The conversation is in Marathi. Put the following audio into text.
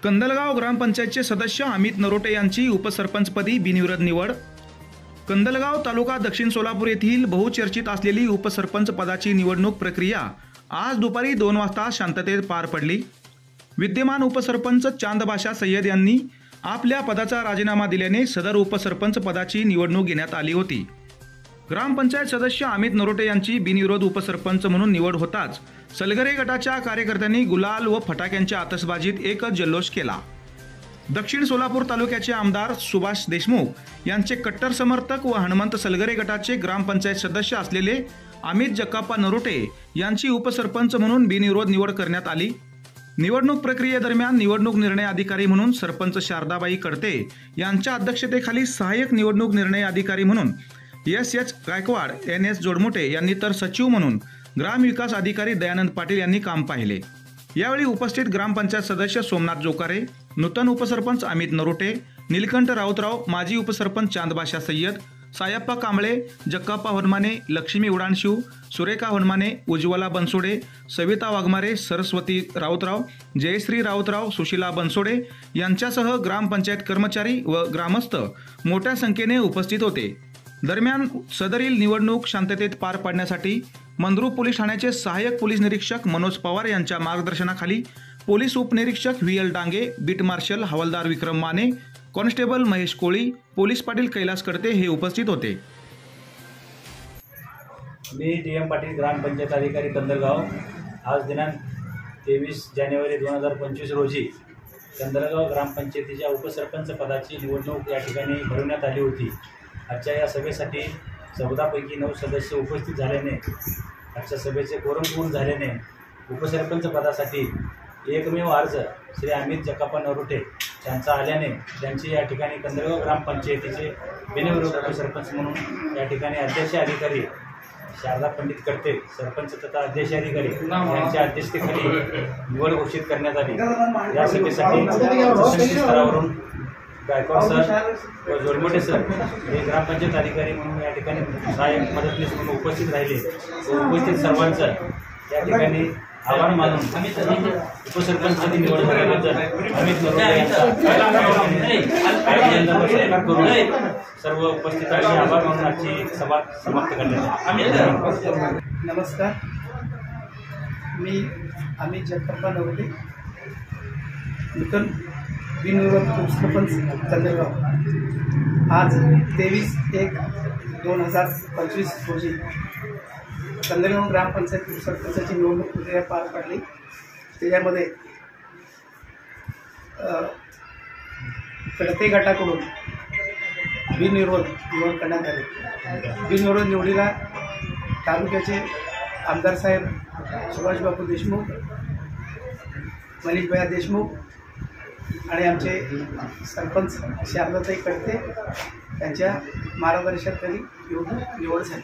कंदलगाव ग्रामपंचायतचे सदस्य अमित नरोटे यांची उपसरपंचपदी बिनविरोध निवड। कंदलगाव तालुका दक्षिण सोलापूर येथील बहुचर्चित असलेली उपसरपंच पदाची निवडणूक प्रक्रिया आज दुपारी 2 वाजता शांततेत पार पडली। विद्यमान उपसरपंच चांदबाशा सय्यद यांनी आपल्या पदाचा राजीनामा दिल्याने सदर उपसरपंच पदाची निवडणूक घेण्यात आली होती। ग्रामपंचायत सदस्य अमित नरोटे यांची बिनविरोध उपसरपंच म्हणून निवड होताच सलगरे गटाच्या कार्यकर्त्यांनी गुलाल व फटाक्यांच्या आतषबाजीत एकच जल्लोष केला। दक्षिण सोलापूर तालुक्याचे आमदार सुभाष देशमुख यांचे कट्टर समर्थक व हनुमंत सलगरे गटाचे ग्रामपंचायत सदस्य असलेले अमित जक्काप्पा नरोटे यांची उपसरपंच म्हणून बिनविरोध निवड करण्यात आली। निवडणूक प्रक्रियेदरम्यान निवडणूक निर्णय अधिकारी म्हणून सरपंच शारदाबाई कडते यांच्या अध्यक्षतेखाली सहाय्यक निवडणूक निर्णय अधिकारी म्हणून एस गायकवाड NS जोडमोटे यांनी तर सचिव म्हणून ग्रामविकास अधिकारी दयानंद पाटील यांनी काम पाहिले। यावेळी उपस्थित ग्रामपंचायत सदस्य सोमनाथ जोकारे, नूतन उपसरपंच अमित नरोटे, नीलकंठ राऊतराव, माजी उपसरपंच चांदबाशा सय्यद, सायप्पा कांबळे, जक्काप्पा होनमाने, लक्ष्मी उडाणशिव, सुरेखा होनमाने, उज्ज्वला बनसोडे, सविता वाघमारे, सरस्वती राऊतराव, जयश्री राऊतराव, सुशीला बनसोडे यांच्यासह ग्रामपंचायत कर्मचारी व ग्रामस्थ मोठ्या संख्येने उपस्थित होते। दरम्यान सदरील निवडणूक शांततेत पार पाडण्यासाठी मंद्रुप पोलीस ठाण्याचे सहाय्यक पोलीस निरीक्षक मनोज पवार यांच्या मार्गदर्शनाखाली पोलीस उपनिरीक्षक VL डांगे, बीट मार्शल हवालदार विक्रम माने, कॉन्स्टेबल महेश कोळी, पोलीस पाटील कैलास कडते हे उपस्थित होते। मी DM पाटील ग्रामपंचायत अधिकारी कंदलगाव आज दिनांक 23 जानेवारी 2025 रोजी कंदलगाव ग्रामपंचायतीच्या उपसरपंच पदाची निवडणूक या ठिकाणी भरवण्यात आली होती। आजच्या या सभेसाठी 14 पैकी 9 सदस्य उपस्थित झाल्याने आजच्या सभेचे कोरम पूर्ण झाल्याने उपसरपंच पदासाठी एकमेव अर्ज श्री अमित जक्काप्पा नरोटे यांचा आल्याने त्यांची या ठिकाणी कंदलगाव ग्रामपंचायतीचे बिनविरोध उपसरपंच म्हणून या ठिकाणी अध्यक्ष अधिकारी शारदा पंडित कडते, सरपंच तथा अध्यक्ष अधिकारी यांच्या अध्यक्षतेखाली निवड घोषित करण्यात आली। या सभेसाठी स्तरावरून गायकवाड सर व जोडमोटे सर हे ग्रामपंचायत अधिकारी म्हणून या ठिकाणी सहाय्यक मदतनीस म्हणून उपस्थित राहिले व उपस्थित सर्वांचं या ठिकाणी आभार मानून उपसरपंचपदी निवड झाल्याबद्दल अमित नरोटे यांचा करून सर्व उपस्थितांचे आभार मानून आजची सभा समाप्त करण्यात आली। नमस्कार, मी अमित जक्काप्पा नरोटे, नूतन बिनविरोध उपसरपंच कंदलगाव आज 23/1/2025 रोजी कंदलगाव ग्रामपंचायत उपसरपंचाची निवडणूक प्रक्रिया पार पडली। त्याच्यामध्ये कडते गटाकडून बिनविरोध निवड करण्यात आली। बिनविरोध निवडीला तालुक्याचे आमदार साहेब सुभाषबापू देशमुख, मनीषभाई देशमुख आणि आमचे सरपंच शारदाताई कडते यांच्या मार्गदर्शनाखाली निवड झाली।